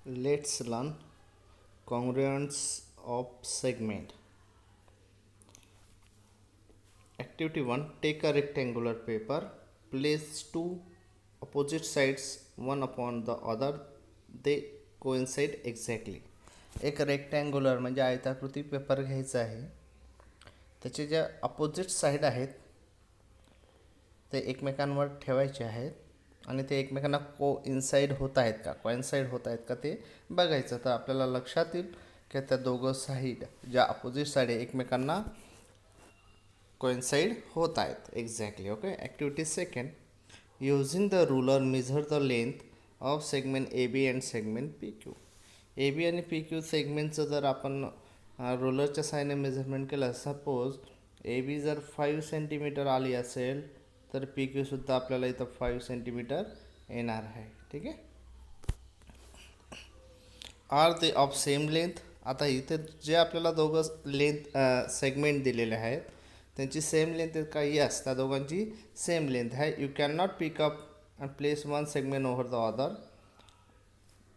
Let's learn congruence of segment. Activity 1. Take a rectangular paper, place two opposite sides one upon the other, they coincide exactly. एक rectangular म्हणजे आयताकृती paper घ्यायचा आहे. त्याचे ज्या opposite side आहेत ते एकमेकांवर ठेवायचे आहेत आणि ते एकमेकांना कोइन्साइड होत आहेत का, कोइन्साइड होत आहेत का ते बघायचं. तर आपल्याला लक्षात येईल की त्या दोघं साईड ज्या अपोजिट साईड आहे एकमेकांना कोइन्साइड होत आहेत exactly. Okay. Activity second. Using the ruler measure the length of segment A B and segment P Q. A B आणि पी क्यू सेगमेंटचं जर आपण रुलरच्या साहाय्याने मेजरमेंट केलं, सपोज ए बी जर 5 सेंटीमीटर आली असेल तर पी क्यूसुद्धा आपल्याला इथं 5 सेंटीमीटर येणार आहे. ठीक आहे. Are they of same length. आता इथे जे आपल्याला दोघं लेंथ सेगमेंट दिलेले आहेत त्यांची सेम लेंथ का? यस, त्या दोघांची सेम लेंथ आहे. You can not pickup and place one segment over the other.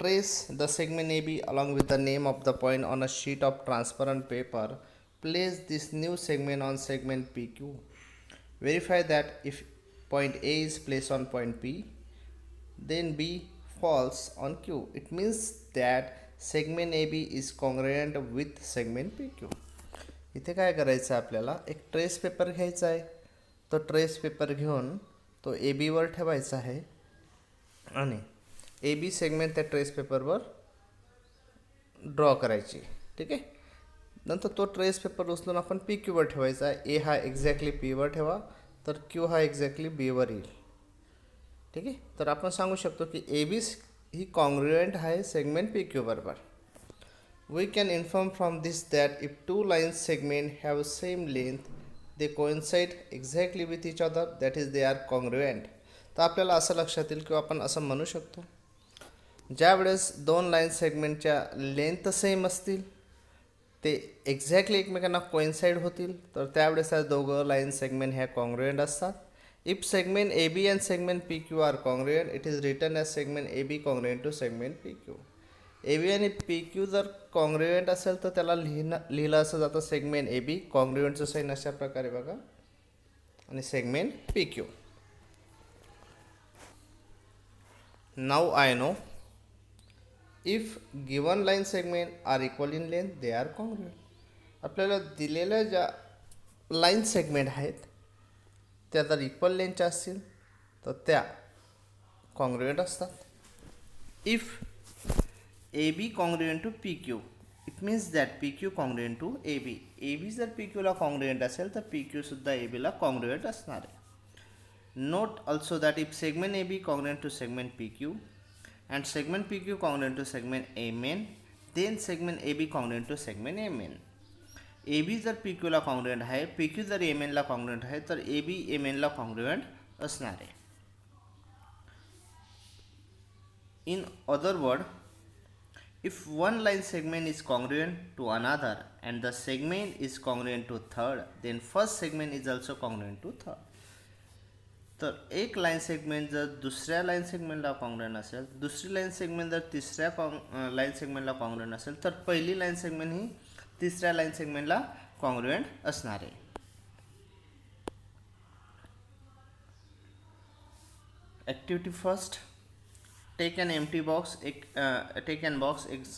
Trace the segment AB along with the name of the point on a sheet of transparent paper. Place this new segment on segment PQ. Verify that if point A is placed on point P, then B falls on Q. It means that segment AB is congruent with segment PQ. इथे काय करायचं आहे, आपल्याला एक trace paper घ्यायचा आहे. तो trace paper घेऊन तो ए बीवर ठेवायचा आहे आणि ए बी सेगमेंट त्या ट्रेस पेपरवर ड्रॉ करायची. ठीक आहे. नंतर तो ट्रेस पेपर उचलून आपण पी क्यूवर ठेवायचा आहे. ए हा एक्झॅक्टली पीवर ठेवा तर क्यू हा एक्झॅक्टली बीवर येईल. ठीक आहे. तर आपण सांगू शकतो की ए बी ही कॉन्ग्रुएंट आहे सेगमेंट पी क्यू बरोबर. We can inform from this that if two lines segment have same length they coincide exactly with each other, that is they are congruent. तर आपल्याला असं लक्षात येईल किंवा आपण असं म्हणू शकतो, ज्या वेळेस दोन लाईन सेगमेंटच्या लेंथ सेम असतील ते एक्झॅक्टली एकमेकांना कोइन्साइड होतील तर त्यावेळेस त्या दोघं लाईन सेगमेंट ह्या कॉन्ग्रुएंट असतात. If segment A B and segment P Q are congruent, it is written as segment A B congruent to segment P Q. A B आणि पी क्यू जर कॉन्ग्रुएंट असेल तर त्याला लिहिलं असं जातं सेगमेंट ए बी, कॉन्ग्रुएंटचं साईन अशा प्रकारे बघा, आणि segment P Q. Now I know if given line segment are equal in length they are congruent. आपल्याला दिलेल्या ज्या लाईन सेगमेंट आहेत त्या जर इक्वल लेंथच्या असतील तर त्या कॉन्ग्रुएंट असतात. If A B congruent to P Q, it means that P Q congruent to A B. A B जर पी क्यूला कॉन्ग्रुएंट असेल तर पी क्यूसुद्धा ए बीला कॉन्ग्रुएंट असणार आहे. Note also that if segment A B congruent to segment P Q and segment PQ congruent to segment AMN, then segment AB congruent to segment AMN. AB जर PQ ला congruent आहे, PQ जर AMN ला congruent आहे तर AB AMN ला congruent असणार आहे. In other word, if one line segment is congruent to another and the segment is congruent to third, then first segment is also congruent to third. तर एक line segment जर दुसऱ्या line सेगमेंटला congruent असेल, दुसरी line segment जर तिसऱ्या line सेगमेंटला congruent असेल तर पहिली लाईन सेगमेंट ही तिसऱ्या लाईन सेगमेंटला कॉन्ग्रुएंट असणार आहे. Activity first. टेक अन एम्प्टी बॉक्स. एक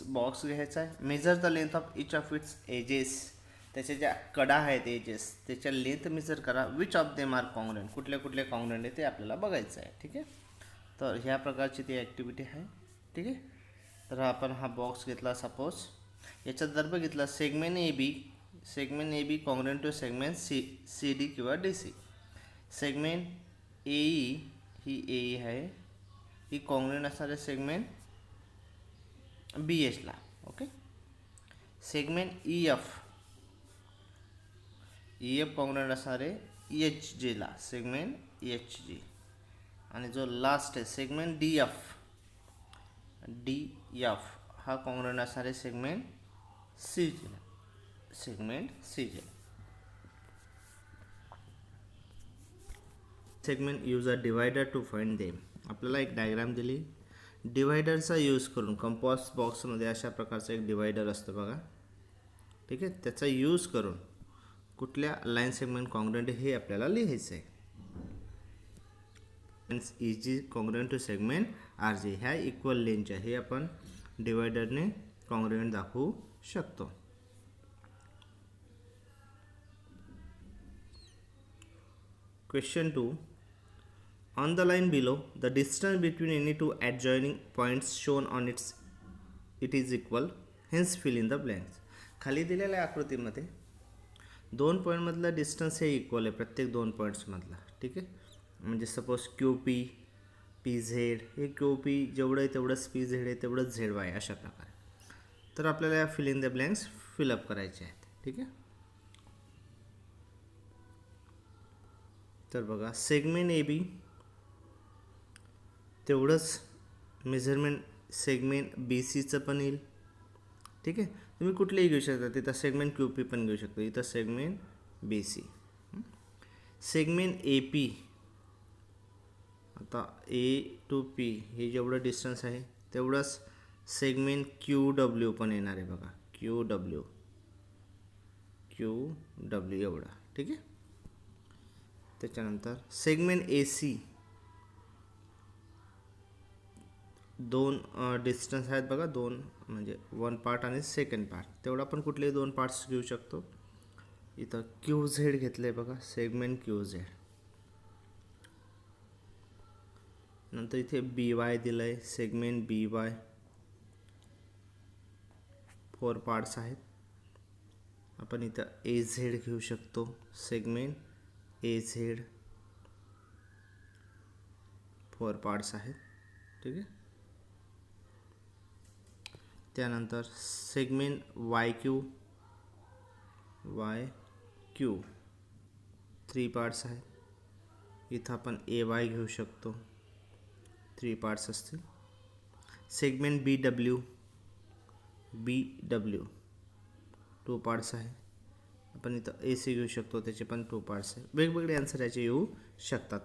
बॉक्स घ्यायचा आहे. Measure the length of each of its edges. त्याच्या ज्या कडा आहेत एजेस त्याच्या लेंथ मेजर करा. Which of them R congruent, कुठले कुठले कॉन्ग्रुएंट आहे ते आपल्याला बघायचं आहे. ठीक आहे. तर ह्या प्रकारची ती ॲक्टिव्हिटी आहे. ठीक आहे. तर आपण हा बॉक्स घेतला सपोज, याच्यात जर बघितलं segment A B congruent to segment C D किंवा D C. Segment A E ही ए ई आहे, ही कॉन्ग्रुएंट असणारे सेगमेंट बी एचला. Okay. Segment E F congruent असणारे एच जीला, सेगमेंट एच जी. आणि जो लास्ट आहे सेगमेंट डी एफ हा कॉन्ग्रुएंट असणारे सेगमेंट सी जीला, segment C G. Segment use a divider to find them. आपल्याला एक डायग्राम दिली. डिवायडरचा यूज करून कंपॉस बॉक्समध्ये अशा प्रकारचा एक डिवायडर असतो बघा, ठीक आहे. त्याचा यूज करून कुठल्या लाईन सेगमेंट कॉन्ग्रुएंट हे आपल्याला लिहायचं आहे. Is G congruent to segment R जे ह्या इक्वल लेनच्या हे आपण डिवायडरने कॉन्ग्रुएंट दाखवू शकतो. Question 2. On the line below, the distance between any two adjoining points shown on it is equal. Hence fill in the blanks. खाली दिलेल्या आकृतीमध्ये दोन पॉईंटमधला डिस्टन्स हे इक्वल आहे प्रत्येक दोन पॉईंट्समधला, ठीक आहे. म्हणजे suppose Q P P Z, हे क्यू पी जेवढं आहे तेवढंच पी झेड आहे तेवढंच झेड वाय अशा प्रकारे. तर आपल्याला fill in the blanks fill up करायचे आहेत, ठीक आहे. तर बघा सेगमेंट ए बी तेवढंच मेजरमेंट सेगमेंट बी सीचं पण येईल, ठीक आहे. तुम्ही कुठलेही घेऊ शकता, तिथं सेगमेंट क्यू पी पण घेऊ शकता, इथं segment B C. Segment A P, आता ए टू पी हे जेवढं डिस्टन्स आहे तेवढंच सेगमेंट क्यू डब्ल्यू पण येणार आहे बघा, क्यू डब्ल्यू एवढा, ठीक आहे. त्याच्यानंतर सेगमेंट ए सी दोन डिस्टन्स आहेत बघा, दोन म्हणजे वन पार्ट आणि सेकंड पार्ट, तेवढा आपण कुठलेही दोन पार्ट्स घेऊ शकतो. इथं क्यू झेड घेतलं आहे बघा, सेगमेंट क्यू झेड. नंतर इथे बी वाय दिलं आहे, सेगमेंट बी वाय 4 पार्ट्स आहेत. आपण इथं ए झेड घेऊ शकतो, सेगमेंट ए झेड 4 पार्ट्स आहेत, ठीक आहे. त्यानंतर सेगमेंट वाय क्यू 3 पार्ट्स आहेत. इथं आपण ए वाय घेऊ शकतो, 3 पार्ट्स असतील. सेगमेंट बी डब्ल्यू 2 पार्ट्स आहे. आपण इथं ए सी घेऊ शकतो, त्याचे पण 2 पार्ट्स आहे. वेगवेगळे आन्सर याचे येऊ शकतात.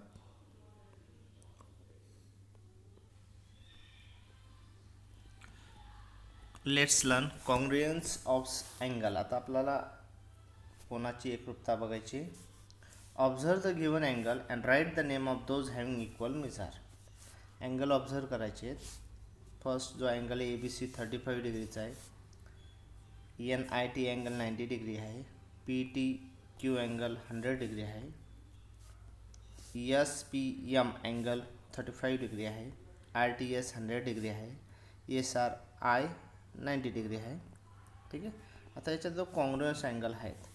Let's learn congruence of angle. आता आपल्याला कोणाची एकरूपता बघायची. Observe the given angle and write the name of those having equal measure. Angle observe करायचे आहेत. फर्स्ट जो अँगल आहे ए बी सी 35 डिग्रीचा आहे, N I T angle 90 degree आहे, P T Q angle 100 degree आहे, S P M angle 35 degree आहे, R T S 100 degree आहे, एस आर आय 90 डिग्री आहे, ठीक आहे. आता याच्यात जो कॉन्ग्रुएन्स अँगल आहेत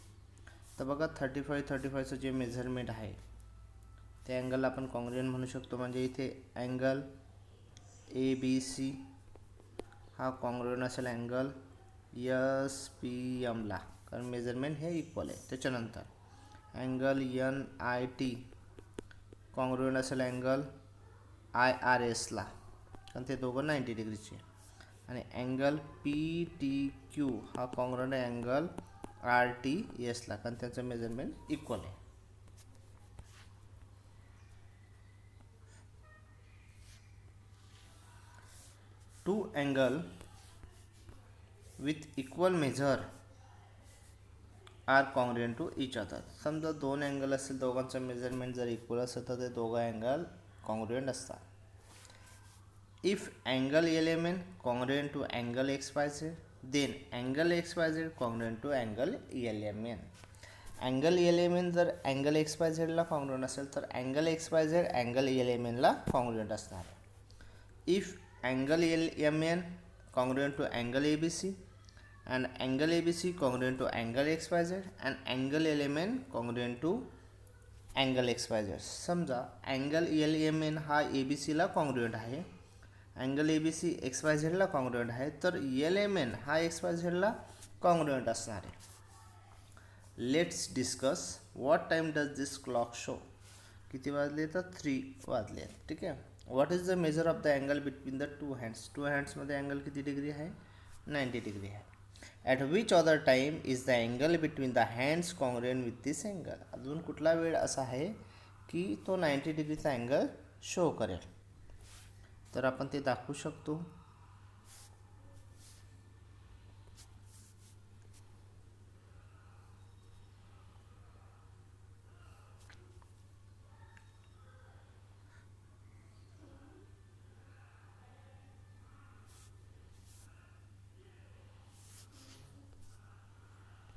तर बघा 35चं जे मेजरमेंट आहे ते अँगल आपण कॉन्ग्रुएंट म्हणू शकतो. म्हणजे इथे अँगल ए बी सी हा कॉन्ग्रुएंट असेल अँगल एस पी एमला, कारण मेजरमेंट हे इक्वल आहे. त्याच्यानंतर angle N I T congruent असेल अँगल आय आर एसला, कारण ते दोघं 90 डिग्रीचे. आणि अँगल पी टी क्यू हा कॉन्ग्रुएंट आहे अँगल आर टी एसला, कारण त्यांचं मेजरमेंट इक्वल आहे. Two angle with equal measure are congruent to each other. समजा दोन अँगल असेल, दोघांचं मेजरमेंट जर इक्वल असेल तर ते दोघं अँगल कॉन्ग्रुएंट असतात. If angle L M N congruent to angle X Y Z, then angle X Y Z congruent to angle L M N. Angle L M N जर angle X Y झेडला congruent असेल तर angle X Y Z angle L M एनला congruent असणार. If angle L M N congruent to angle ABC and angle ABC congruent to angle XYZ and angle LMN congruent to angle XYZ. समजा angle LMN हा ABC ला congruent आहे, angle ABC XYZ ला congruent आहे, तर LMN हा XYZ ला congruent असणार आहे. Let's discuss what time does this clock show. किती वाजले तर 3 वाजले, ठीक आहे. What is the measure of the angle between the two hands? Two hands मध्ये angle किती डिग्री आहे? 90 डिग्री आहे. At which other time is the angle between the hands congruent with this angle? अजून कुठला वेळ असा आहे की तो 90 डिग्रीचा अँगल शो करेल? तर आपण ते दाखवू शकतो.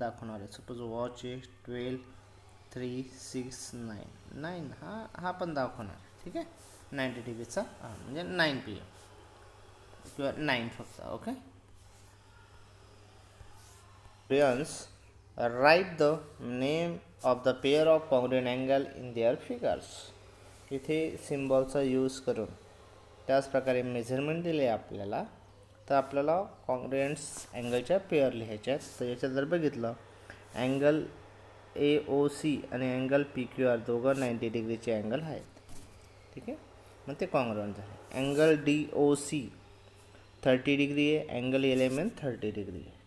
दाखवणार आहे. सपोज वॉच आहे 12, 3, 6, 9 9 हा पण दाखवणार. ठीक आहे, 90 डिग्रीचा म्हणजे 9 PM किंवा 9 फक्त. Okay, right the name of the pair of congruent angle in their figures. इथे सिम्बॉलचा यूज करून त्याचप्रकारे मेजरमेंट दिले आपल्याला, तर आपल्याला कॉन्ग्रुएंट्स अँगलच्या पेअर लिहायच्या आहेत. तर याच्यात जर बघितलं, अँगल AOC आणि अँगल PQR दोघं 90 डिग्रीचे अँगल आहेत. ठीक आहे, मग ते कॉन्ग्रुएंट झाले. अँगल DOC 30 डिग्री आहे, अँगल LMN 30 डिग्री आहे,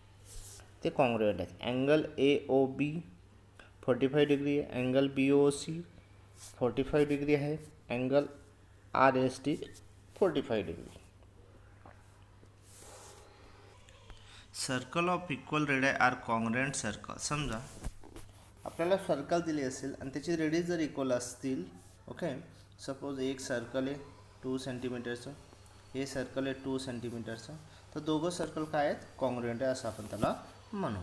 ते कॉन्ग्रुएंट आहेत. अँगल AOB 45 डिग्री आहे, अँगल BOC 45 डिग्री आहे, angle RST 45 degree. Circle of equal radii are congruent circle. समजा आपल्याला सर्कल दिली असेल आणि त्याची रेडियस जर इक्वल असतील. ओके, सपोज एक सर्कल आहे 2 सेंटीमीटरचं, हे सर्कल आहे 2 सेंटीमीटरचं, तर दोघं सर्कल काय आहेत, कॉन्ग्रुएंट आहे असं आपण त्याला म्हणू.